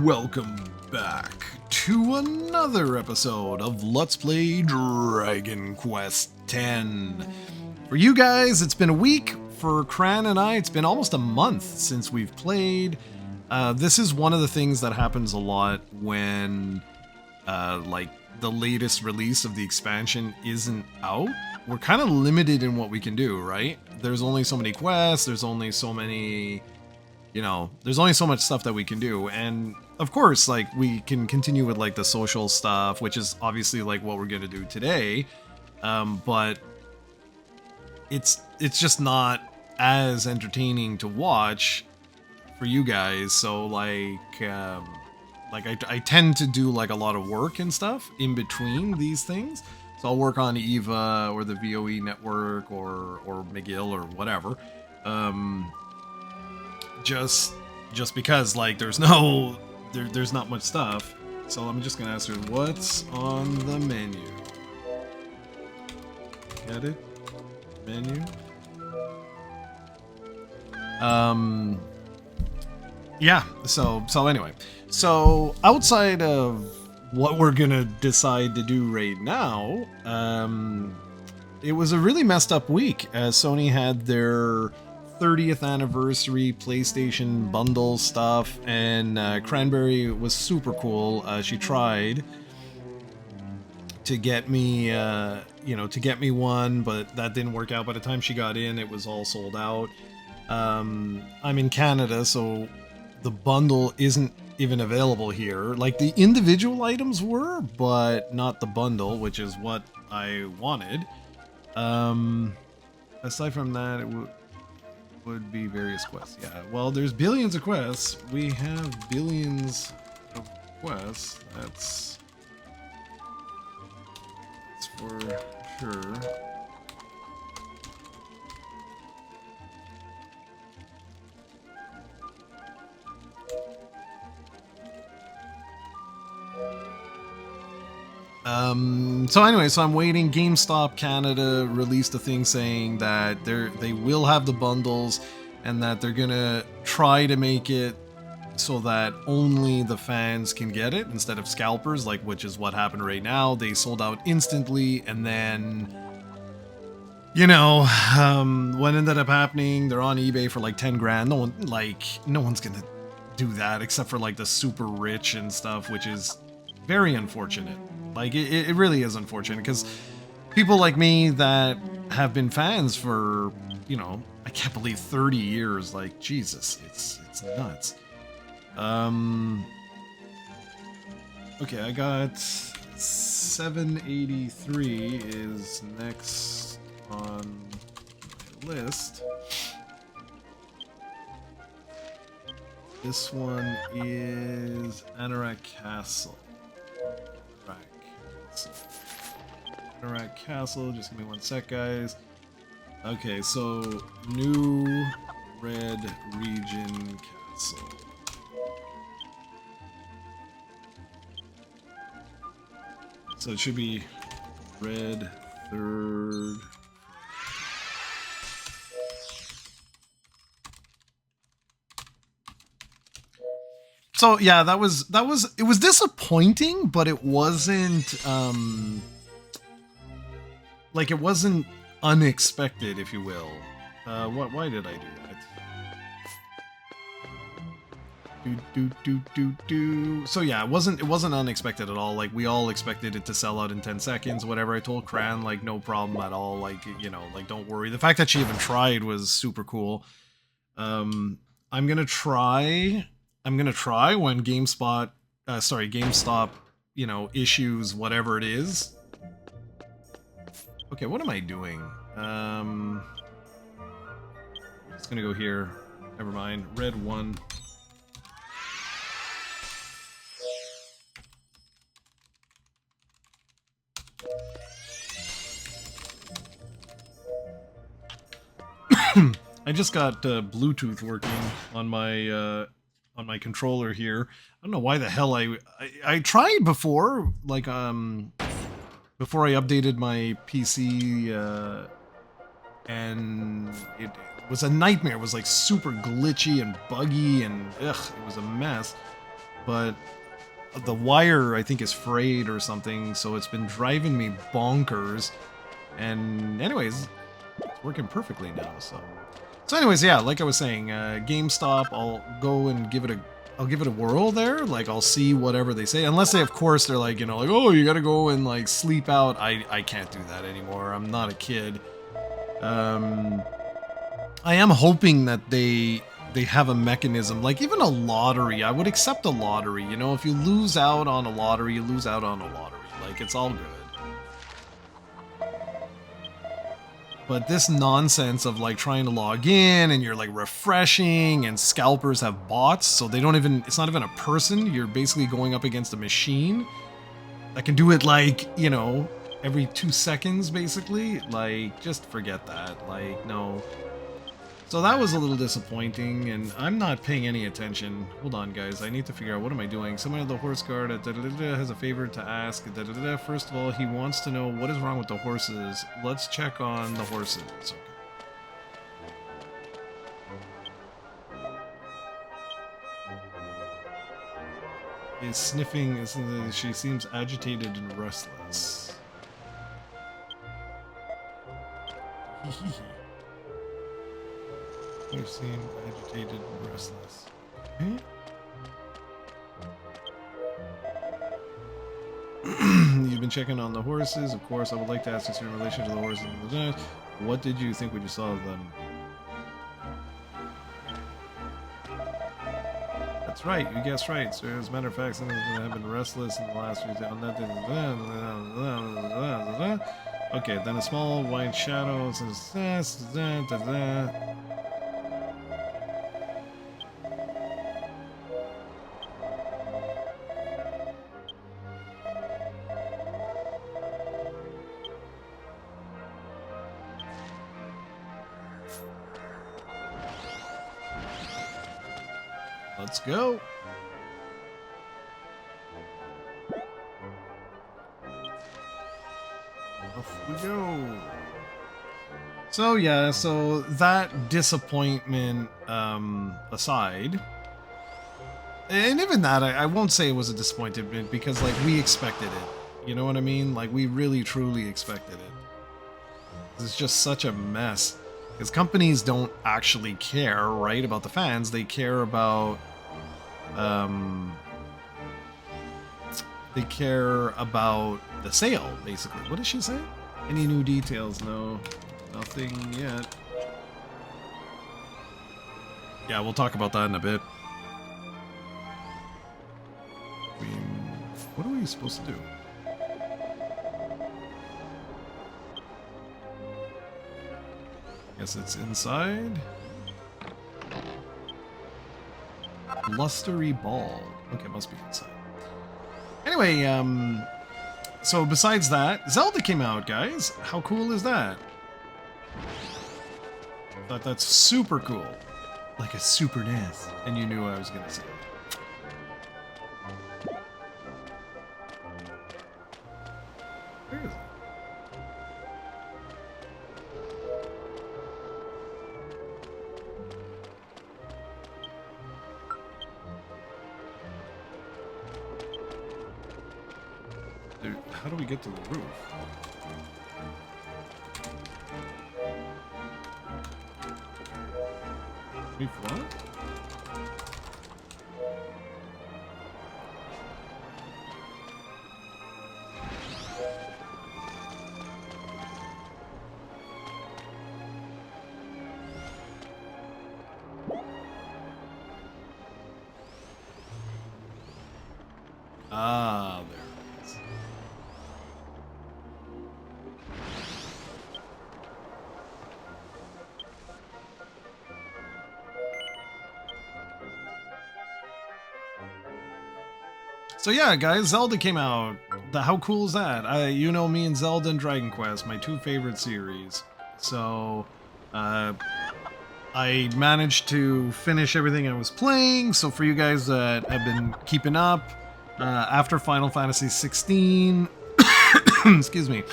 Welcome back to another episode of Let's Play Dragon Quest X. For you guys, it's been a week. For Cran and I, it's been almost a month since we've played. This is one of the things that happens a lot when, like, the latest release of the expansion isn't out. We're kind of limited in what we can do, right? There's only so many quests, there's only so many... there's only so much stuff that we can do, and of course, like, we can continue with, like, the social stuff, which is obviously, like, what we're gonna do today, but it's just not as entertaining to watch for you guys, so, I tend to do, like, a lot of work and stuff in between these things, so I'll work on EVA, or the VOE network, or McGill, or whatever, just because, like, there's not much stuff. So I'm just gonna ask her, what's on the menu? Get it? Menu? Yeah, so anyway. So outside of what we're gonna decide to do right now, it was a really messed up week as Sony had their 30th anniversary PlayStation bundle stuff, and Cranberry was super cool. She tried to get me, one, but that didn't work out. By the time she got in, it was all sold out. I'm in Canada, so the bundle isn't even available here. Like, the individual items were, but not the bundle, which is what I wanted. Aside from that, it would be various quests. Yeah, well, there's billions of quests. We have billions of quests. That's for sure. So anyway, so I'm waiting. GameStop Canada released a thing saying that they will have the bundles and that they're gonna try to make it so that only the fans can get it instead of scalpers, like, which is what happened right now. They sold out instantly, and then, what ended up happening, they're on eBay for like 10 grand. No one's gonna do that except for, like, the super rich and stuff, which is very unfortunate. Like, it really is unfortunate, because people like me that have been fans for, I can't believe 30 years, like, Jesus, it's nuts. Okay, I got 783 is next on my list. This one is Anorak Castle. Anorak Castle, just give me one sec, guys. Okay, so New Red Region Castle. So it should be Red Third. So yeah, it was disappointing, but it wasn't like, it wasn't unexpected, if you will. Why did I do that? So yeah, it wasn't unexpected at all. Like, we all expected it to sell out in 10 seconds, whatever. I told Cran, like, no problem at all. Like, like, don't worry. The fact that she even tried was super cool. I'm gonna try when GameStop, issues whatever it is. Okay, what am I doing? I'm just gonna go here. Never mind. Red 1. I just got Bluetooth working on my controller here. I don't know why the hell I tried before, like, before I updated my PC, and it was a nightmare. It was, like, super glitchy and buggy, and it was a mess. but the wire, I think, is frayed or something, so it's been driving me bonkers. And anyways, it's working perfectly now, so anyways, yeah, like I was saying, GameStop, I'll go and I'll give it a whirl there. Like, I'll see whatever they say, unless they, of course, they're like, like, oh, you gotta go and like sleep out. I can't do that anymore. I'm not a kid. I am hoping that they have a mechanism, like even a lottery. I would accept a lottery. If you lose out on a lottery, you lose out on a lottery. Like, it's all good. But this nonsense of like trying to log in and you're like refreshing, and scalpers have bots, so it's not even a person. You're basically going up against a machine that can do it like, every 2 seconds basically. Like, just forget that. Like, no. So that was a little disappointing, and I'm not paying any attention. Hold on, guys. I need to figure out, what am I doing? Someone at the horse guard has a favor to ask. First of all, he wants to know what is wrong with the horses. Let's check on the horses. Okay. Is sniffing. She seems agitated and restless. You seem agitated and restless. Okay. You've been checking on the horses. Of course, I would like to ask you in relation to the horses. What did you think when you saw them? That's right, you guessed right, sir. As a matter of fact, some of them have been restless in the last few days. Okay, then a small white shadow says. Let's go. Off we go. So yeah, so that disappointment aside, and even that, I won't say it was a disappointment, because like, we expected it. You know what I mean? Like, we really truly expected it. It's just such a mess. Because companies don't actually care, right, about the fans. They care about the sale, basically. What does she say? Any new details? No, nothing yet. Yeah, we'll talk about that in a bit. I mean, what are we supposed to do? Guess it's inside. Blustery ball. Okay, must be inside. Anyway, so besides that, Zelda came out, guys. How cool is that? Thought that's super cool. Like a Super NES. And you knew I was gonna say it. Where is it? Dude, how do we get to the roof? We fly? Ah, there it is. So yeah, guys, Zelda came out. How cool is that? You know me and Zelda and Dragon Quest, my two favorite series. So, I managed to finish everything I was playing. So for you guys that have been keeping up, after Final Fantasy 16, excuse me,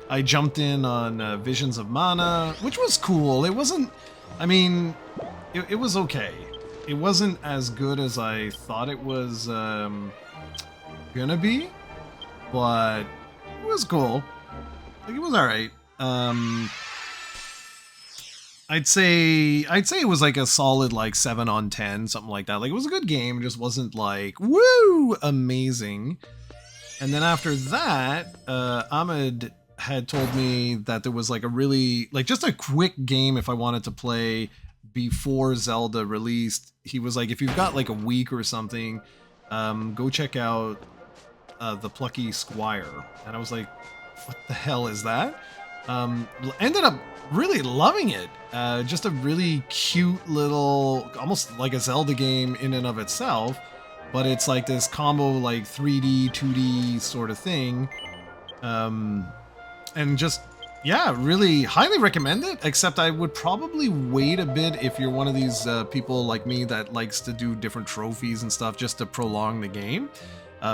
I jumped in on Visions of Mana, which was cool. It wasn't, I mean, it was okay. it wasn't as good as I thought it was gonna be, but it was cool. Like, it was all right. I'd say it was like a solid like 7 on 10, something like that. Like, it was a good game, it just wasn't like woo amazing. And then after that, Ahmed had told me that there was like a really like just a quick game if I wanted to play before Zelda released. He was like, if you've got like a week or something, go check out The Plucky Squire. And I was like, what the hell is that? Ended up really loving it. Just a really cute little, almost like a Zelda game in and of itself, but it's like this combo like 3D, 2D sort of thing. And just, yeah, really highly recommend it, except I would probably wait a bit if you're one of these people like me that likes to do different trophies and stuff just to prolong the game,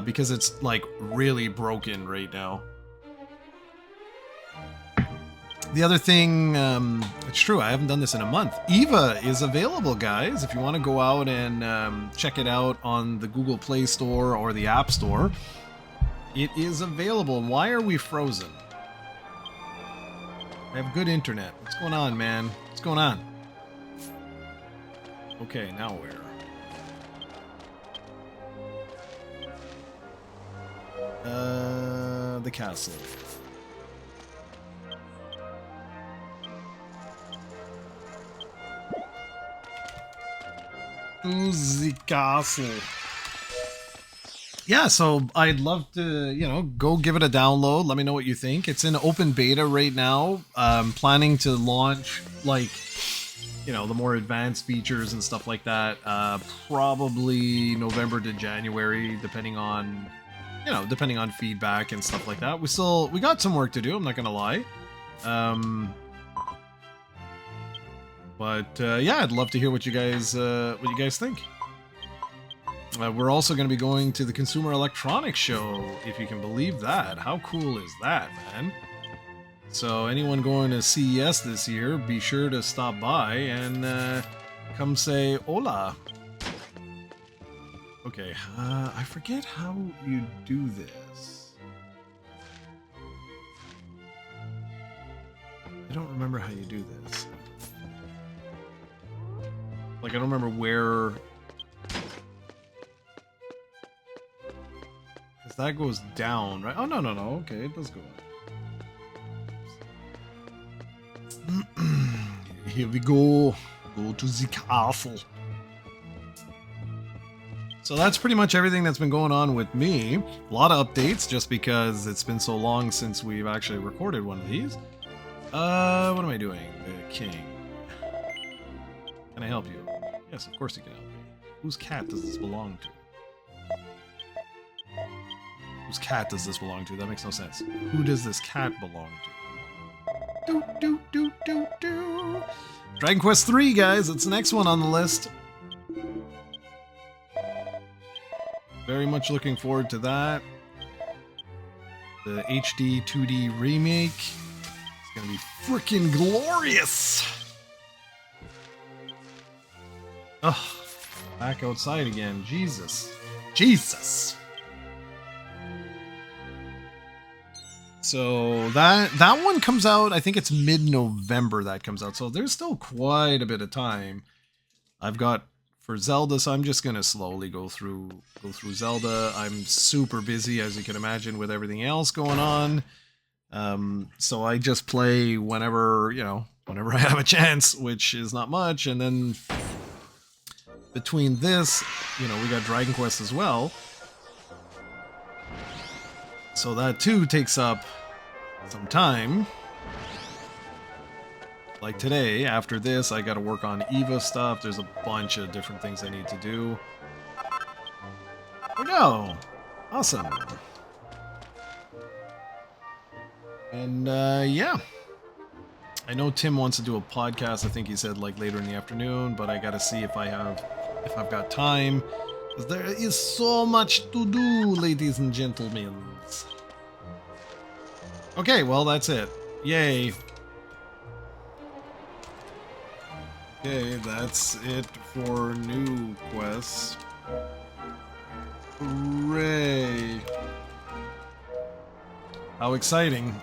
because it's like really broken right now. The other thing, it's true, I haven't done this in a month. Eva is available, guys. If you want to go out and check it out on the Google Play Store or the App Store, it is available. Why are we frozen? I have good internet. What's going on, man? What's going on? Okay, now where? The castle. To the castle. Yeah, so I'd love to, you know, go give it a download. Let me know what you think. It's in open beta right now. Planning to launch, like, you know, the more advanced features and stuff like that, probably November to January, depending on, you know, depending on feedback and stuff like that. We got some work to do, I'm not gonna lie. But yeah, I'd love to hear what you guys think. We're also going to be going to the Consumer Electronics Show, if you can believe that. How cool is that, man? So anyone going to CES this year, be sure to stop by and come say hola. Okay, I forget how you do this. I don't remember how you do this. Like, I don't remember where... Because that goes down, right? Oh, no. Okay, it does go up. Here we go. Go to the castle. So that's pretty much everything that's been going on with me. A lot of updates, just because it's been so long since we've actually recorded one of these. What am I doing? The king. Can I help you? Yes, of course you can help me. Whose cat does this belong to? Whose cat does this belong to? That makes no sense. Who does this cat belong to? Dragon Quest III, guys. It's the next one on the list. Very much looking forward to that. The HD 2D remake. It's gonna be freaking glorious. Ugh. Back outside again. Jesus. So that one comes out, I think it's mid-November that comes out. So there's still quite a bit of time. I've got for Zelda, so I'm just gonna slowly go through Zelda. I'm super busy, as you can imagine, with everything else going on. So I just play whenever I have a chance, which is not much. And then between this, we got Dragon Quest as well. So that too takes up some time. Like today, after this, I gotta work on Eva stuff. There's a bunch of different things I need to do. There we go. Awesome. And yeah. I know Tim wants to do a podcast. I think he said like later in the afternoon, but I gotta see if I've got time. Because there is so much to do, ladies and gentlemen. Okay, well, that's it. Yay. Okay, that's it for new quests. Hooray! How exciting.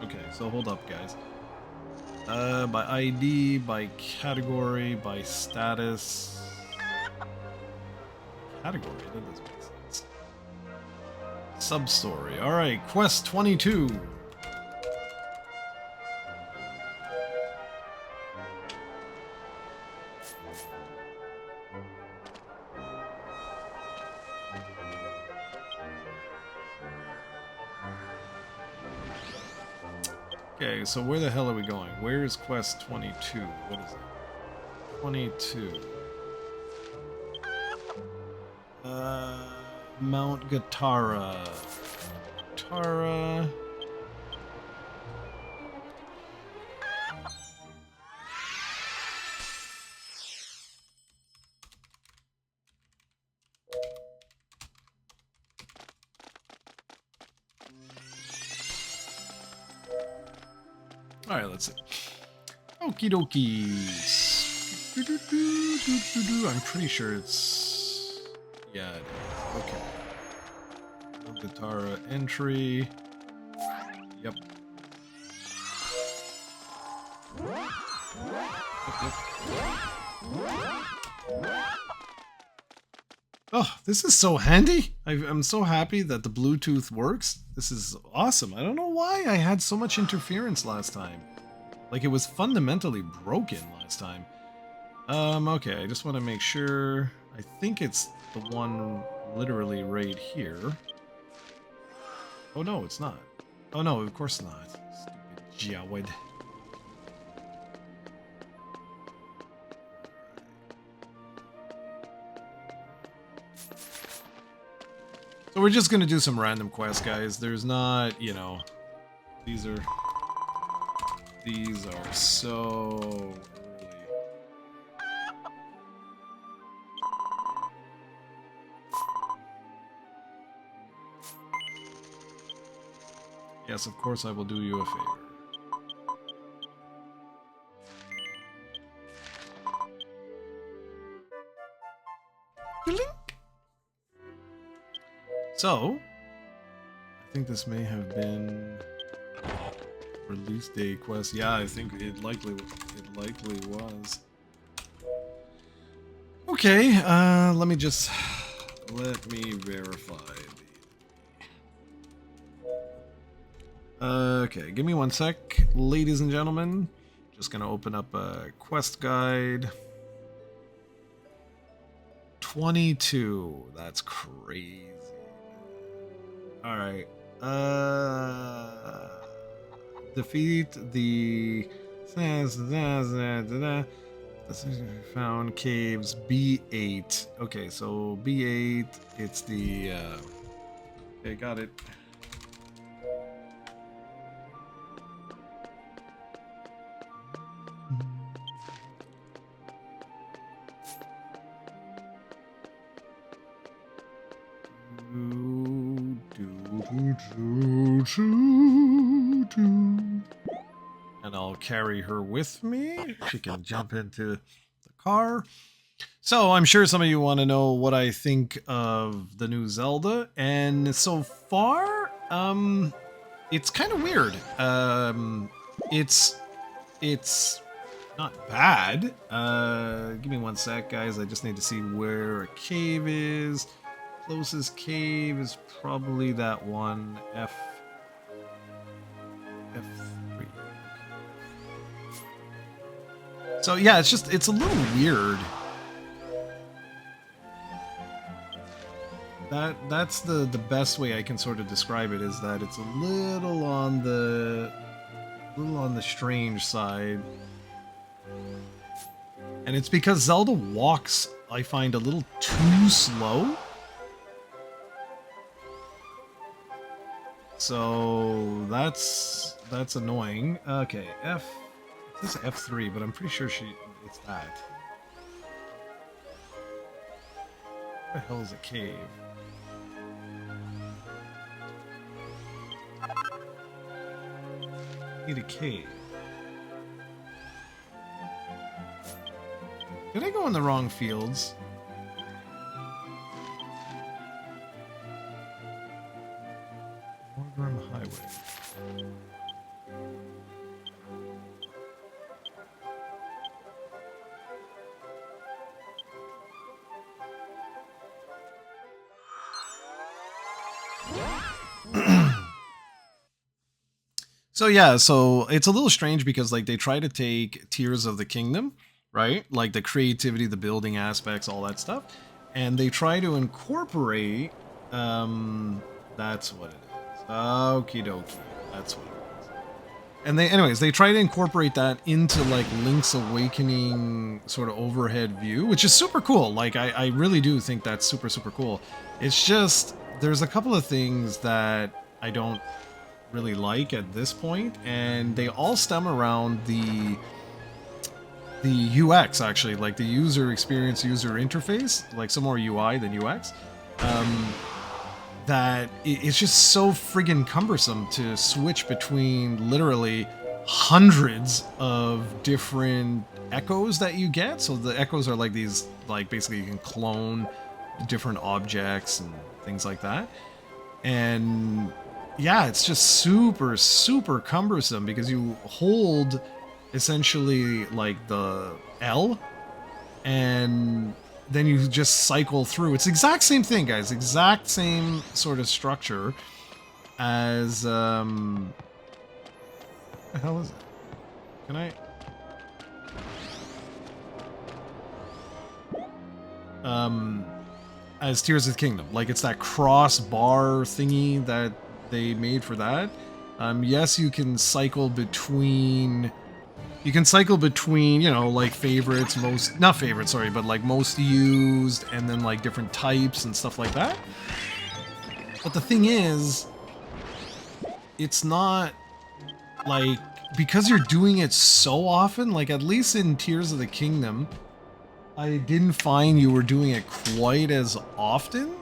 Okay, so hold up, guys. By ID, by category, by status. Category, that doesn't make sense. Substory. Alright, quest 22. Okay, so where the hell are we going? Where is quest 22? What is it? 22. Mount Gatara. Gatara. Alright, let's see. Okie dokies. I'm pretty sure it's... Yeah, it is. Okay. Gatara entry. Yep. Oh, this is so handy. I'm so happy that the Bluetooth works. This is awesome. I don't know why I had so much interference last time. Like, it was fundamentally broken last time. Okay, I just want to make sure. I think it's the one literally right here. Oh, no, it's not. Oh, no, of course not. Stupid Jawed. So we're just gonna do some random quests, guys. There's not, you know, these are so early. Yes, of course I will do you a favor. So, I think this may have been release day quest. Yeah, I think it likely was. Okay, let me verify. Okay, give me one sec, ladies and gentlemen. Just gonna open up a quest guide. 22. That's crazy. Alright. Defeat the found caves B8. Okay, so B8, it's the okay, got it. And I'll carry her with me. She can jump into the car. So I'm sure some of you want to know what I think of the new Zelda, and so far, it's kind of weird. It's not bad. Give me one sec, guys. I just need to see where a cave is. Closest cave is probably that one, F3. So yeah, it's a little weird. That's the best way I can sort of describe it, is that it's a little on the strange side. And it's because Zelda walks, I find, a little too slow. So that's annoying. Okay, it says F3, but I'm pretty sure it's that. What the hell is a cave? I need a cave. Did I go in the wrong fields? Morgrim Highway. So yeah, so it's a little strange because like they try to take Tears of the Kingdom, right? Like the creativity, the building aspects, all that stuff, and they try to incorporate that's what it is. Okie dokie. That's what it is. And they try to incorporate that into like Link's Awakening sort of overhead view, which is super cool. Like I really do think that's super, super cool. It's just there's a couple of things that I don't really like at this point, and they all stem around the UX, actually, like the user experience, user interface, like some more UI than UX. That it's just so friggin' cumbersome to switch between literally hundreds of different echoes that you get. So the echoes are like these, like basically you can clone different objects and things like that. And yeah, it's just super, super cumbersome because you hold essentially like the L and then you just cycle through. It's the exact same thing, guys. Exact same sort of structure as what the hell is it? Can I as Tears of the Kingdom. Like it's that crossbar thingy that they made for that. Yes, you can cycle between, you know, like favorites, not favorites, sorry, but like most used, and then like different types and stuff like that. But the thing is, it's not like, because you're doing it so often, like at least in Tears of the Kingdom, I didn't find you were doing it quite as often.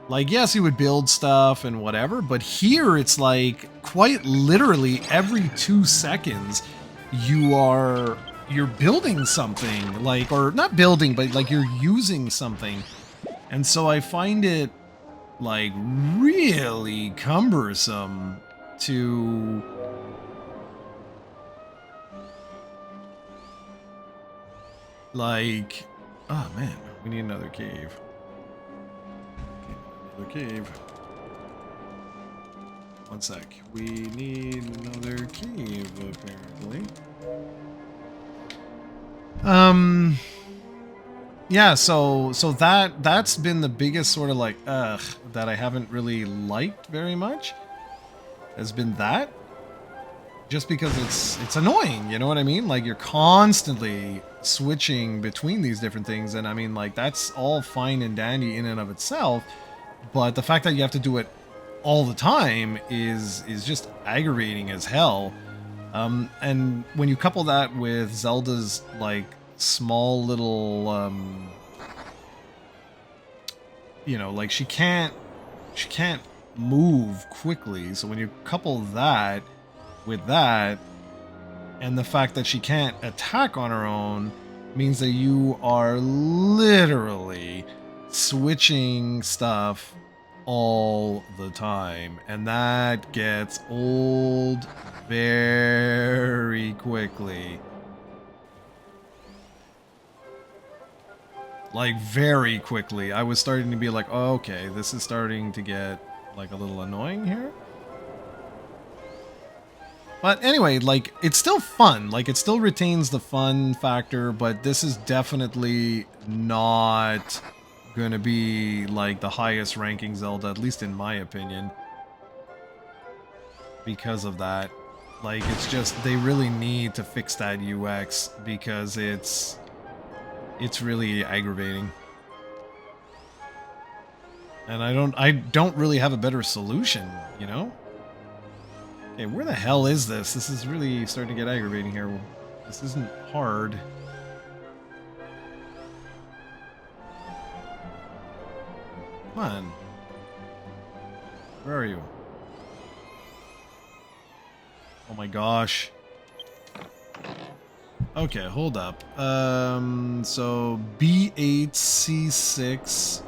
Like, yes, you would build stuff and whatever, but here it's like quite literally every 2 seconds you're building something, like, or not building, but like you're using something. And so I find it like really cumbersome to like, oh man, we need another cave. Cave. One sec. We need another cave, apparently. Yeah, so that's been the biggest sort of like that I haven't really liked very much. Has been that. Just because it's annoying, you know what I mean? Like you're constantly switching between these different things, and I mean like that's all fine and dandy in and of itself. But the fact that you have to do it all the time is just aggravating as hell. And when you couple that with Zelda's like small little, you know, like she can't move quickly. So when you couple that with that, and the fact that she can't attack on her own, means that you are literally switching stuff all the time, and that gets old very quickly. Like very quickly. I was starting to be like, oh, okay, this is starting to get like a little annoying here. But anyway, like, it's still fun. Like, it still retains the fun factor, but this is definitely not gonna be, like, the highest ranking Zelda, at least in my opinion. Because of that. Like, it's just, they really need to fix that UX, because it's really aggravating. And I don't really have a better solution, you know? Okay, where the hell is this? This is really starting to get aggravating here. This isn't hard. Come on. Where are you? Oh my gosh. Okay, hold up. So B8, C6,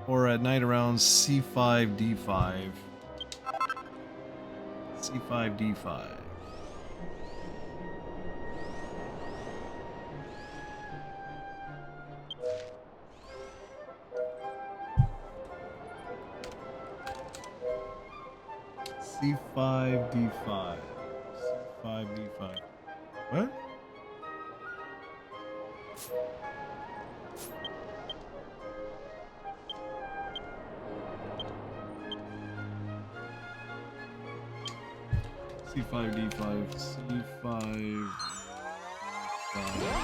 or at night around C5, D5. C5, D5. C5, D5. C5, D5. What? C5, D5, C5, D5.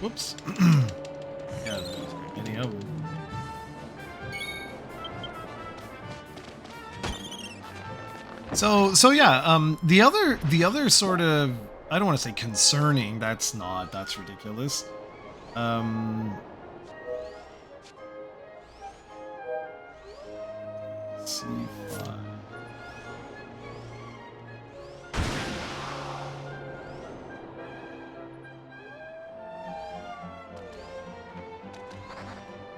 Whoops. Yeah, there's many of them. So yeah, the other sort of, I don't want to say concerning, that's ridiculous. C5.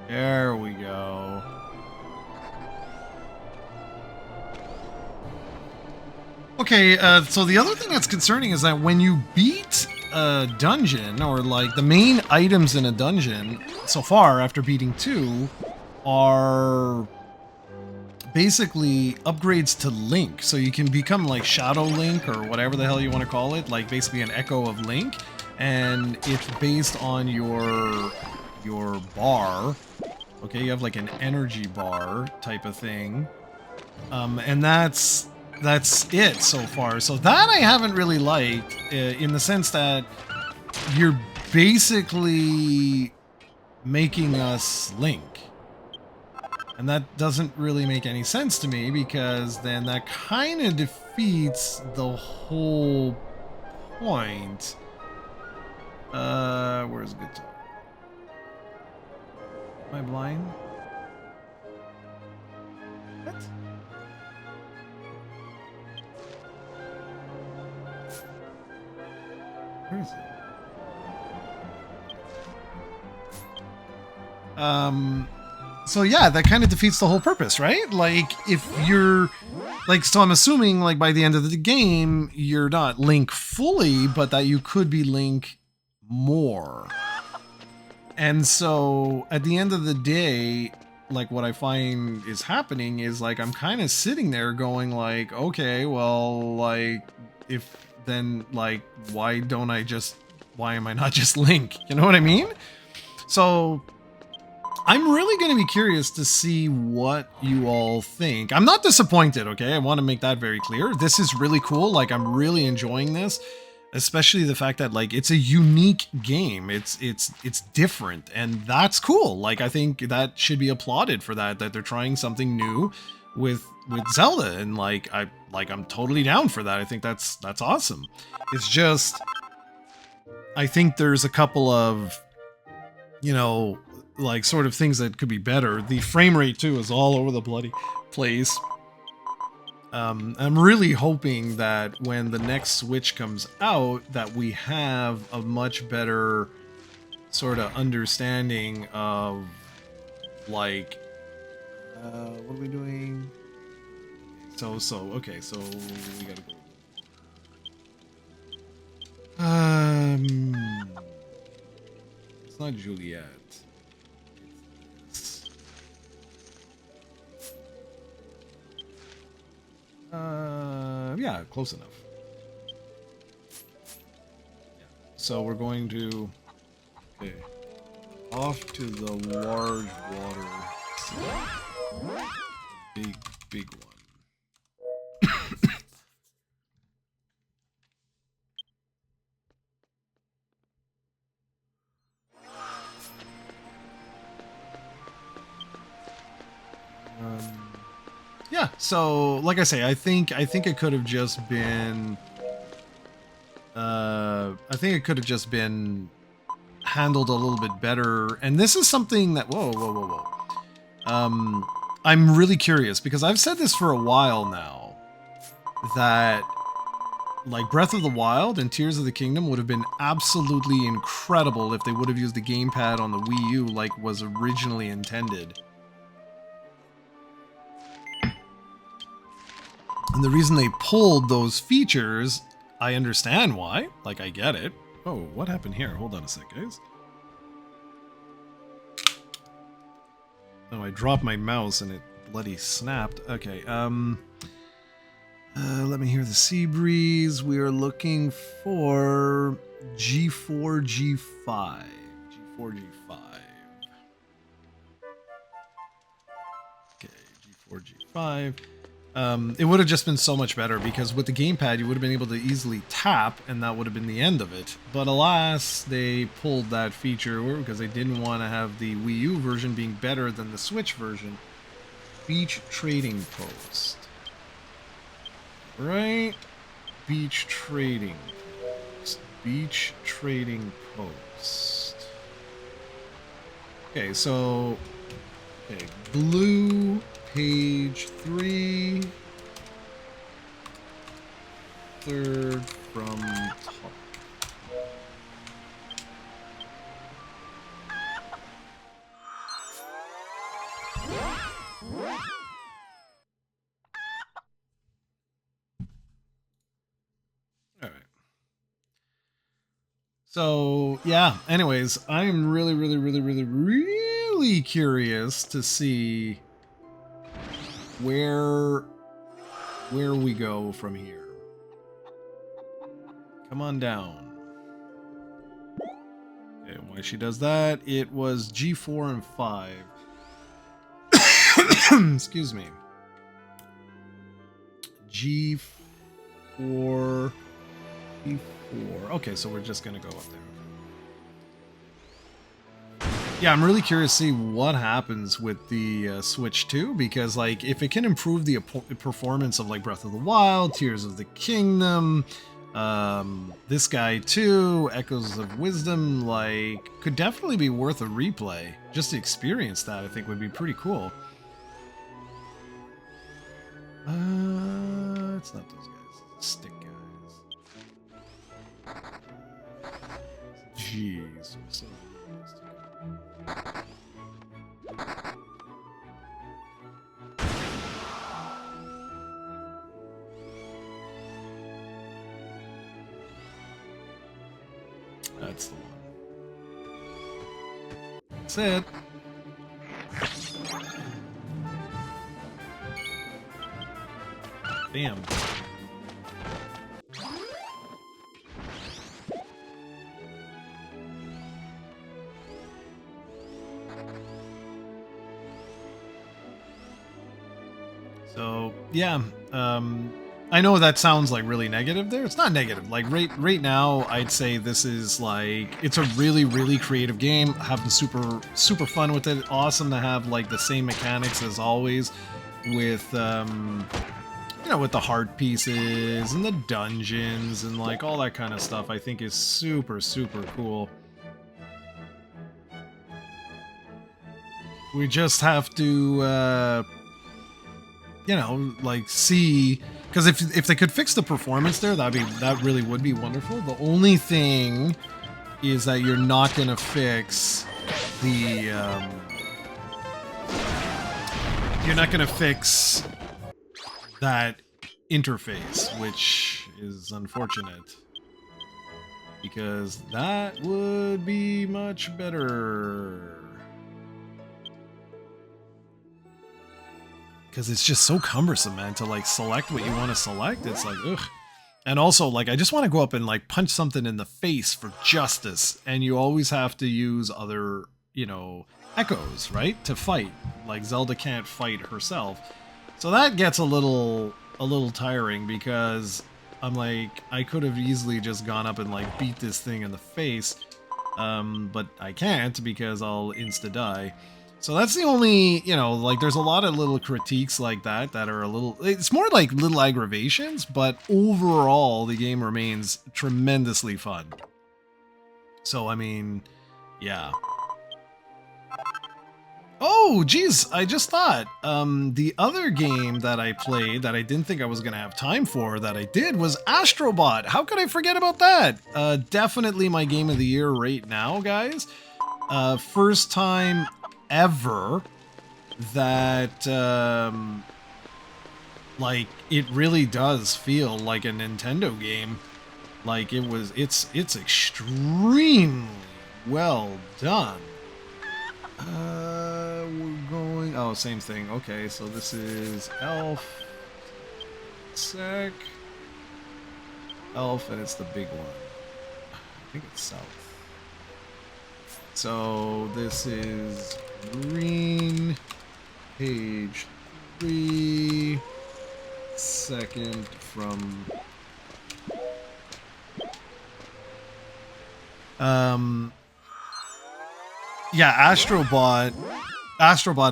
There we go. Okay, so the other thing that's concerning is that when you beat a dungeon, or like the main items in a dungeon so far after beating 2 are basically upgrades to Link. So you can become like Shadow Link or whatever the hell you want to call it, like basically an echo of Link, and it's based on your bar. Okay, you have like an energy bar type of thing. And that's it so far. So that I haven't really liked, in the sense that you're basically making us Link. And that doesn't really make any sense to me, because then that kind of defeats the whole point. Where's guitar? Am I blind? What? Where is it? So yeah, that kind of defeats the whole purpose, right? Like, if you're like, so I'm assuming like by the end of the game you're not Link fully, but that you could be Link more. And so at the end of the day, like, what I find is happening is like I'm kind of sitting there going like, okay, well, like, if then like why am I not just Link? You know what I mean? So I'm really going to be curious to see what you all think. I'm not disappointed, okay? I want to make that very clear. This is really cool. Like, I'm really enjoying this, especially the fact that like it's a unique game. It's different, and that's cool. Like, I think that should be applauded for that they're trying something new with Zelda, and I'm totally down for that. I think that's awesome. It's just, I think there's a couple of, you know, like, sort of things that could be better. The frame rate too is all over the bloody place. I'm really hoping that when the next Switch comes out, that we have a much better sort of understanding of, like, what are we doing? Okay, so we gotta go. It's not Juliet. Yeah, close enough. Yeah. So we're going to, okay, off to the large water sea. Big one. So, like I say, I think it could have just been. I think it could have just been handled a little bit better. And this is something that. Whoa. I'm really curious because I've said this for a while now that like Breath of the Wild and Tears of the Kingdom would have been absolutely incredible if they would have used the gamepad on the Wii U like was originally intended. And the reason they pulled those features, I understand why. Like, I get it. Oh, what happened here? Hold on a sec, guys. Oh, I dropped my mouse and it bloody snapped. Okay, let me hear the sea breeze. We are looking for G4, G5. G4, G5. Okay, G4, G5. It would have just been so much better because with the gamepad you would have been able to easily tap and that would have been the end of it. But alas, they pulled that feature because they didn't want to have the Wii U version being better than the Switch version. Beach Trading Post. Right? Beach Trading Post. Beach Trading Post. Okay, so... Okay, blue... Page 3, third from top. All right. So, yeah, anyways, I'm really curious to see where we go from here. Come on down. Okay, why she does that? It was G4 and 5. Excuse me. G4, G4. Okay, so we're just gonna go up there. Yeah, I'm really curious to see what happens with the Switch 2, because like if it can improve the performance of like Breath of the Wild, Tears of the Kingdom, this guy too, Echoes of Wisdom, like could definitely be worth a replay. Just to experience that, I think would be pretty cool. It's not those guys, it's stick guys. Jeez. So that's the one. That's it. Bam. So yeah, I know that sounds like really negative there. It's not negative. Like right now, I'd say this is like it's a really creative game. Having super fun with it. Awesome to have like the same mechanics as always, with you know, with the heart pieces and the dungeons and like all that kind of stuff. I think is super cool. We just have to. You know, like see, because if they could fix the performance there, that really would be wonderful. The only thing is that you're not gonna fix the you're not gonna fix that interface, which is unfortunate because that would be much better. Because it's just so cumbersome, man, to like select what you want to select. It's like, ugh. And also, like, I just want to go up and like punch something in the face for justice. And you always have to use other, you know, echoes, right? To fight. Like Zelda can't fight herself. So that gets a little tiring because I'm like, I could have easily just gone up and like beat this thing in the face. But I can't because I'll insta-die. So that's the only, you know, like there's a lot of little critiques like that that are a little, it's more like little aggravations, but overall the game remains tremendously fun. So, I mean, yeah. Oh, geez, I just thought, the other game that I played that I didn't think I was going to have time for that I did was Astrobot. How could I forget about that? Definitely my game of the year right now, guys. First time ever that, like, it really does feel like a Nintendo game. Like, it's extremely well done. We're going... Oh, same thing. Okay, so this is Elf. Sec. Elf, and it's the big one. I think it's South. So this is green. Page 3. Second from... Yeah, Astrobot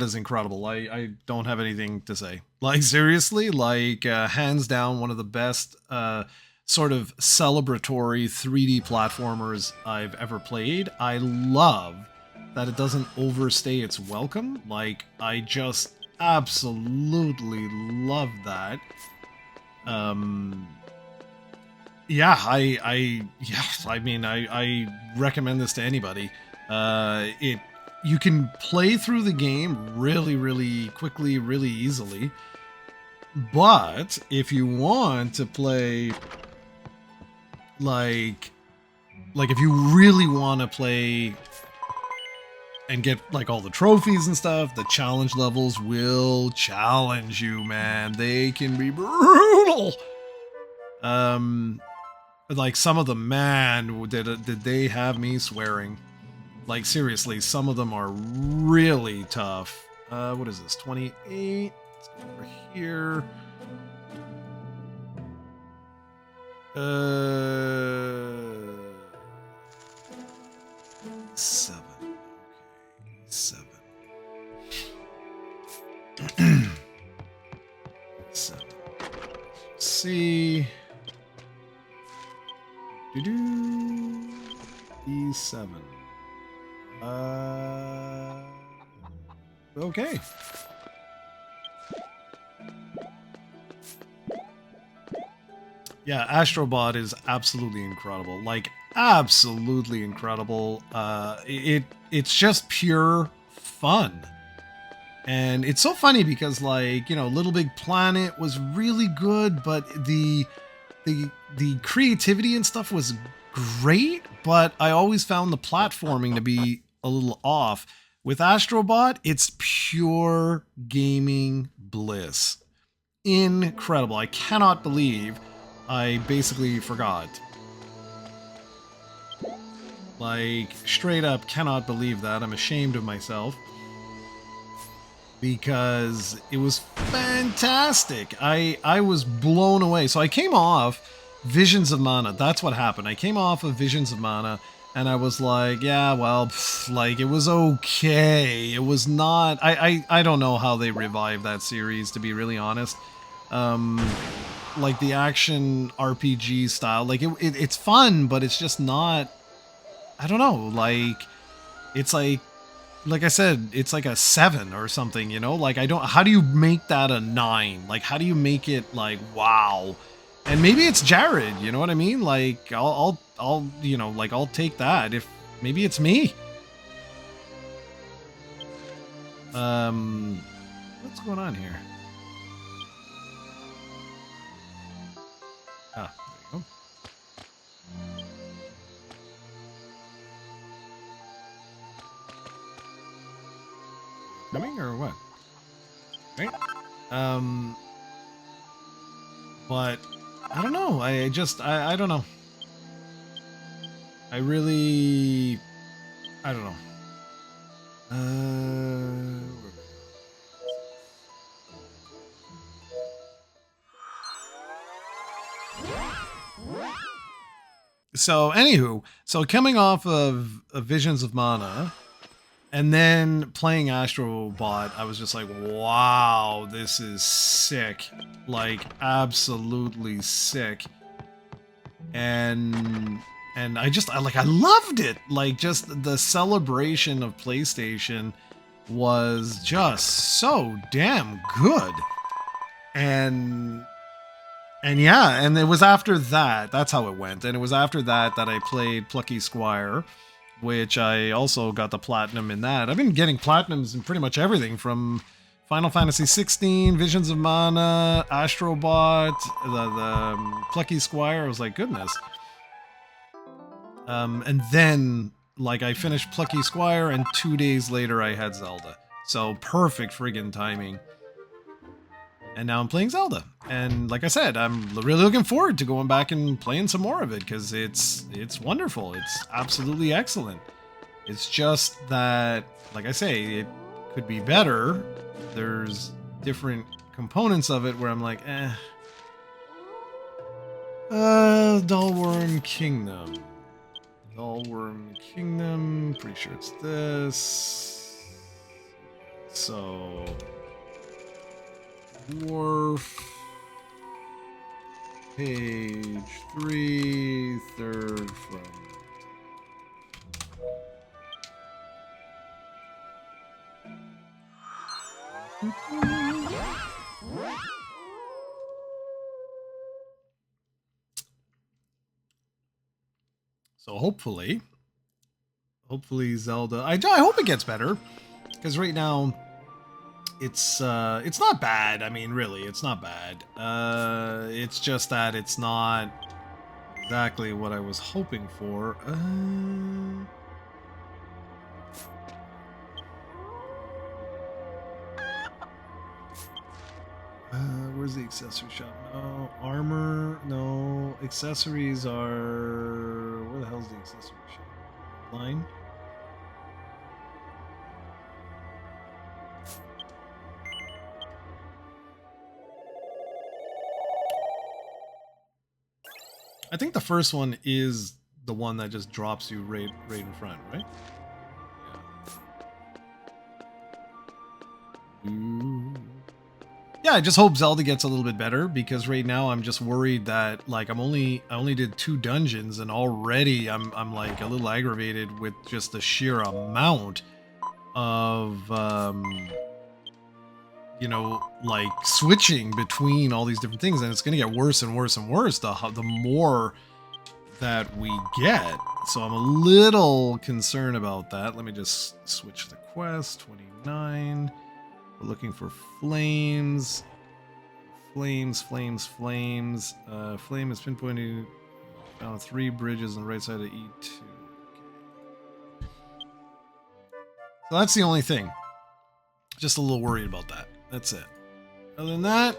is incredible. I don't have anything to say. Like, seriously, like, hands down, one of the best sort of celebratory 3D platformers I've ever played. I love that it doesn't overstay its welcome. Like, I just absolutely love that. Yeah, I mean, I recommend this to anybody. You can play through the game really, really quickly, really easily. But if you want to play, like if you really want to play and get like all the trophies and stuff, the challenge levels will challenge you, man. They can be brutal. Like some of them, man, did they have me swearing? Like, seriously, some of them are really tough. What is this? 28. Let's go over here. 7. Okay, 7. 7. See. E7. Okay. Yeah, Astrobot is absolutely incredible. Like, absolutely incredible. It's just pure fun. And it's so funny because, like, you know, Little Big Planet was really good, but the creativity and stuff was great, but I always found the platforming to be a little off. With Astrobot, it's pure gaming bliss. Incredible. I cannot believe I basically forgot. Like, straight up cannot believe that. I'm ashamed of myself. Because it was fantastic. I was blown away. So I came off Visions of Mana. That's what happened. I came off of Visions of Mana, and I was like, yeah, well, like, it was okay. It was not... I don't know how they revived that series, to be really honest. Like, the action RPG style, like, it's fun, but it's just not... I don't know, like, it's like I said, it's like a 7 or something, you know? Like, I don't... How do you make that a 9? Like, how do you make it, like, wow? And maybe it's Jared, you know what I mean? Like, I'll you know, like, I'll take that if... Maybe it's me. What's going on here? Ah, there you go. Coming or what? Right? But I don't know. I don't know. I really... I don't know. So, anywho, so coming off of Visions of Mana, And then playing Astro Bot, I was just like, wow, this is sick. Like, absolutely sick. And I loved it. Like, just the celebration of PlayStation was just so damn good. And yeah, and it was after that, that's how it went. And it was after that that I played Plucky Squire, which I also got the platinum in that. I've been getting platinums in pretty much everything from Final Fantasy 16, Visions of Mana, Astro Bot, the Plucky Squire. I was like, goodness. And then, like, I finished Plucky Squire, and 2 days later I had Zelda. So perfect friggin' timing. And now I'm playing Zelda. And like I said, I'm really looking forward to going back and playing some more of it, because it's wonderful. It's absolutely excellent. It's just that, like I say, it could be better. There's different components of it where I'm like, Dullworm Kingdom. Dullworm Kingdom, pretty sure it's this. So, Dwarf, page 3, third from. So hopefully Zelda. I hope it gets better, because right now it's not bad. I mean, really, it's not bad. It's just that it's not exactly what I was hoping for. Where's the accessory shop? No. Armor? No. Accessories are... Where the hell's the accessory shop? Line? I think the first one is the one that just drops you right in front, right? Yeah. Ooh. Yeah, I just hope Zelda gets a little bit better, because right now I'm just worried that, like, I only did 2 dungeons, and already I'm like a little aggravated with just the sheer amount of you know, like, switching between all these different things, and it's gonna get worse and worse and worse the more that we get. So I'm a little concerned about that. Let me just switch the quest. 29. We're looking for flames. Flames. Flame is pinpointed. Found 3 bridges on the right side of E2. Okay. So that's the only thing. Just a little worried about that. That's it. Other than that,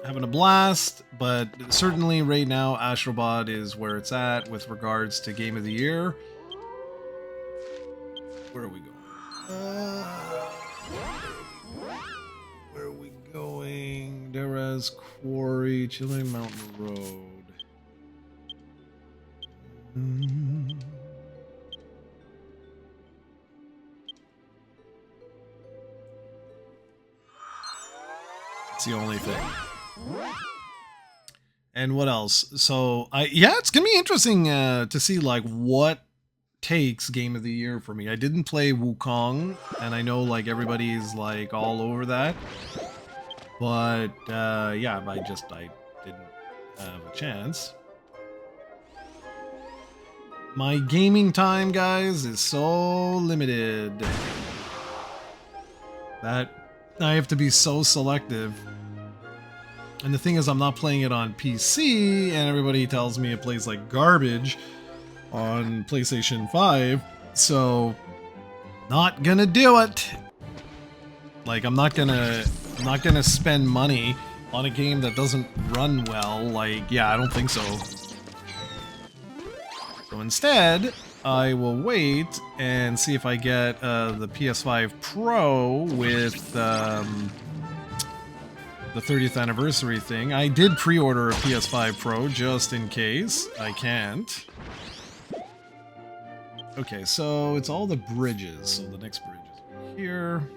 having a blast. But certainly right now, Astro Bot is where it's at with regards to Game of the Year. Where are we going? Where are we going? Deraz Quarry, Chilling Mountain Road. It's the only thing. And what else? So it's gonna be interesting to see, like, what takes Game of the Year for me. I didn't play Wukong, and I know, like, everybody's like all over that, but yeah, I didn't have a chance. My gaming time, guys, is so limited that I have to be so selective. And the thing is, I'm not playing it on PC, and everybody tells me it plays like garbage on PlayStation 5, so not gonna do it. Like, I'm not gonna spend money on a game that doesn't run well. Like, yeah, I don't think so. So instead, I will wait and see if I get the PS5 Pro with the 30th anniversary thing. I did pre-order a PS5 Pro just in case. I can't. Okay, so it's all the bridges. So the next bridge is here.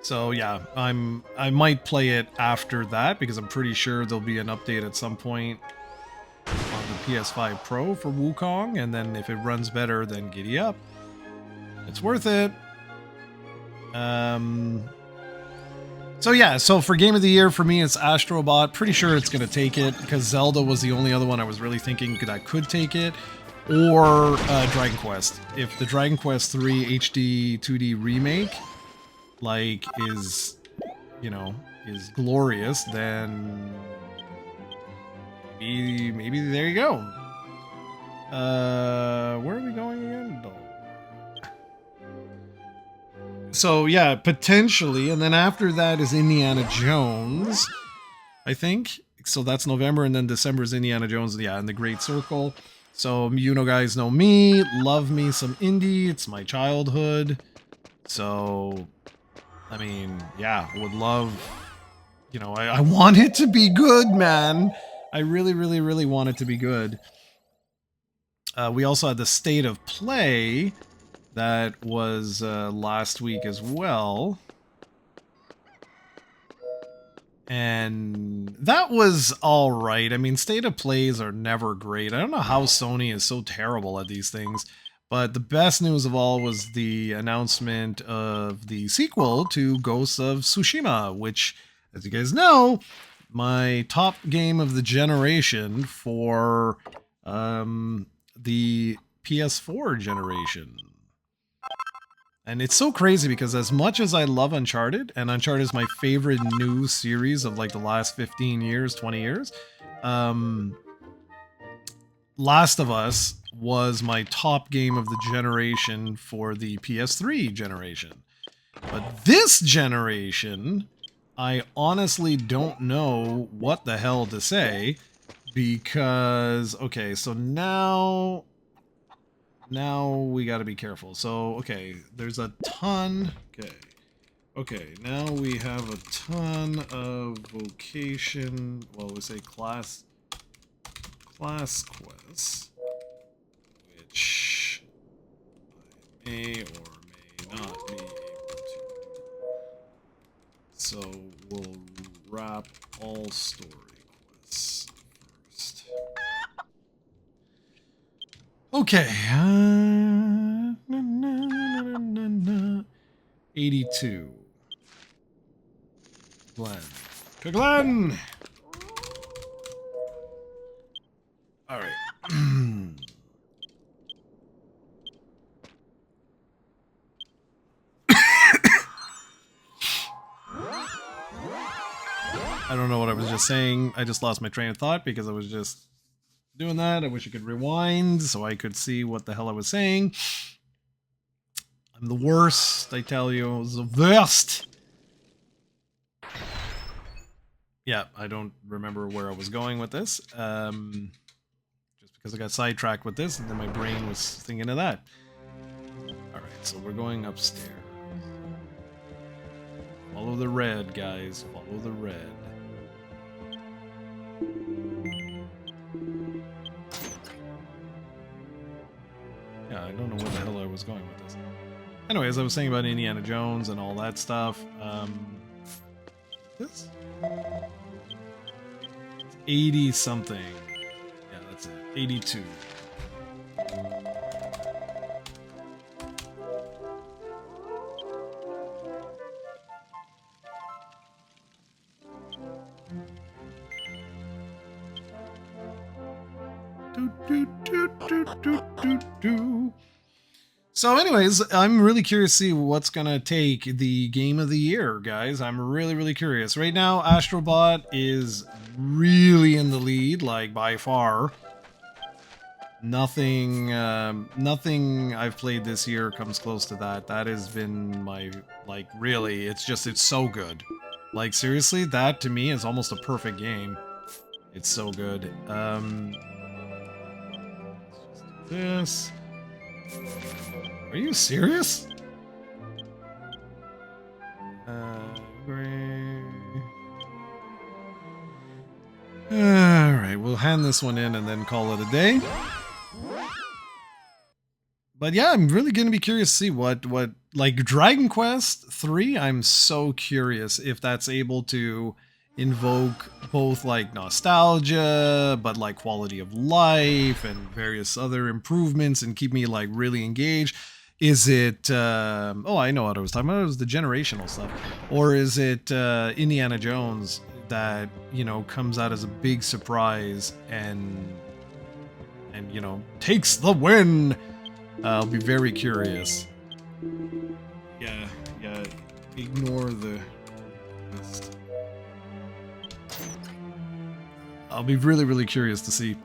So yeah, I might play it after that because I'm pretty sure there'll be an update at some point on the PS5 Pro for Wukong, and then if it runs better, then giddy up. It's worth it. So yeah, so for Game of the Year, for me, it's Astrobot. Pretty sure it's going to take it, because Zelda was the only other one I was really thinking that could take it. Or Dragon Quest. If the Dragon Quest 3 HD 2D remake, like, is, you know, is glorious, then maybe there you go. Where are we going again? So yeah, potentially, and then after that is Indiana Jones, I think. So that's November, and then December is Indiana Jones, yeah, and the Great Circle. So you know, guys know me, love me some indie. It's my childhood. So, I mean, yeah, would love, you know, I want it to be good, man. I really, really, really want it to be good. We also had the State of Play that was last week as well. And that was all right. I mean, State of Plays are never great. I don't know how Sony is so terrible at these things. But the best news of all was the announcement of the sequel to Ghosts of Tsushima, which, as you guys know, my top game of the generation for the PS4 generation. And it's so crazy because as much as I love Uncharted, and Uncharted is my favorite new series of like the last 15 years, 20 years, Last of Us was my top game of the generation for the PS3 generation. But this generation, I honestly don't know what the hell to say because, okay, so now we got to be careful. So, okay, there's a ton. Okay, now we have a ton of vocation, well, we say class quests, which I may or may not be able to do. So we'll wrap all story quests first. Okay. 82. Glenn. Glenn! Alright. I don't know what I was just saying. I just lost my train of thought because I was just doing that. I wish I could rewind so I could see what the hell I was saying. I'm the worst, I tell you. I was the worst. Yeah, I don't remember where I was going with this. Just because I got sidetracked with this, and then my brain was thinking of that. Alright, so we're going upstairs. Follow the red, guys. Follow the red. Yeah, I don't know where the hell I was going with this. Anyways, I was saying about Indiana Jones and all that stuff. This? 80 something. Yeah, that's it. 82. So anyways, I'm really curious to see what's going to take the game of the year, guys. I'm really, really curious. Right now, Astrobot is really in the lead, like by far. Nothing I've played this year comes close to that. That has been my, like, really, it's so good. Like, seriously, that to me is almost a perfect game. It's so good. This. Are you serious? Great. Alright, we'll hand this one in and then call it a day. But yeah, I'm really going to be curious to see what like Dragon Quest 3, I'm so curious if that's able to invoke both like nostalgia, but like quality of life and various other improvements and keep me like really engaged. Is it, oh, I know what I was talking about. It was the generational stuff. Or is it Indiana Jones that, you know, comes out as a big surprise and you know, takes the win? I'll be very curious. Yeah, ignore the rest. I'll be really, really curious to see.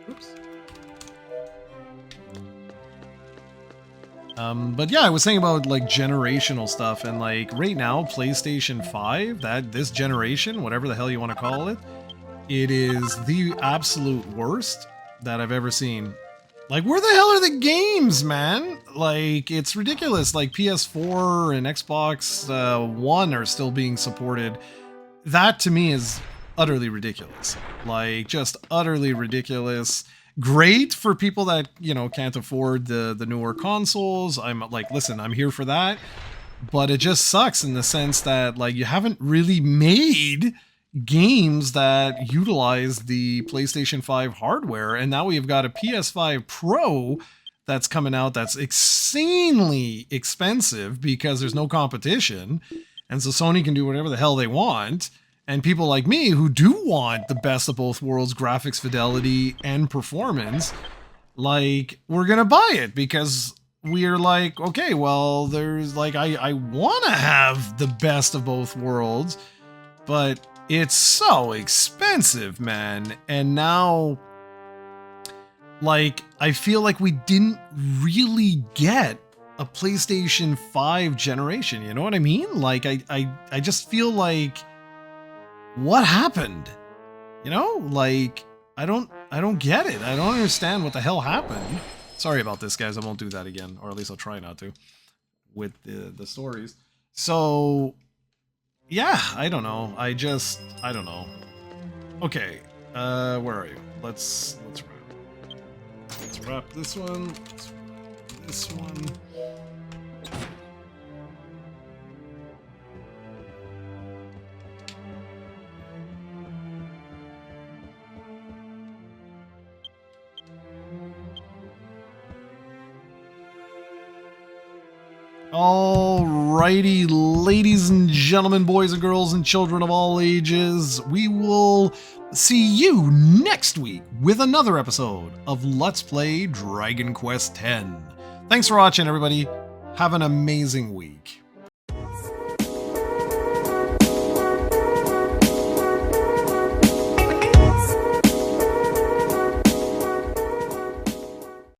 Oops. But yeah, I was saying about like generational stuff, and like right now, PlayStation 5, this generation, whatever the hell you want to call it, it is the absolute worst that I've ever seen. Like, where the hell are the games, man? Like, it's ridiculous. Like, PS4 and Xbox One are still being supported. That, to me, is utterly ridiculous. Like, just utterly ridiculous. Great for people that, you know, can't afford the newer consoles. I'm like, listen, I'm here for that. But it just sucks in the sense that, like, you haven't really made games that utilize the PlayStation 5 hardware, and now we've got a PS5 Pro that's coming out that's insanely expensive because there's no competition, and so Sony can do whatever the hell they want, and people like me who do want the best of both worlds, graphics fidelity and performance, like, we're gonna buy it because we're like, okay, well, there's like, I want to have the best of both worlds, but it's so expensive, man. And now, like, I feel like we didn't really get a PlayStation 5 generation. You know what I mean? Like, I just feel like, what happened? You know, like, I don't get it. I don't understand what the hell happened. Sorry about this, guys. I won't do that again, or at least I'll try not to with the stories. So, yeah, I don't know. I don't know. Okay, where are you? Let's wrap this one. Let's wrap this one. Alrighty, ladies and gentlemen, boys and girls and children of all ages, we will see you next week with another episode of Let's Play Dragon Quest X. Thanks for watching, everybody. Have an amazing week.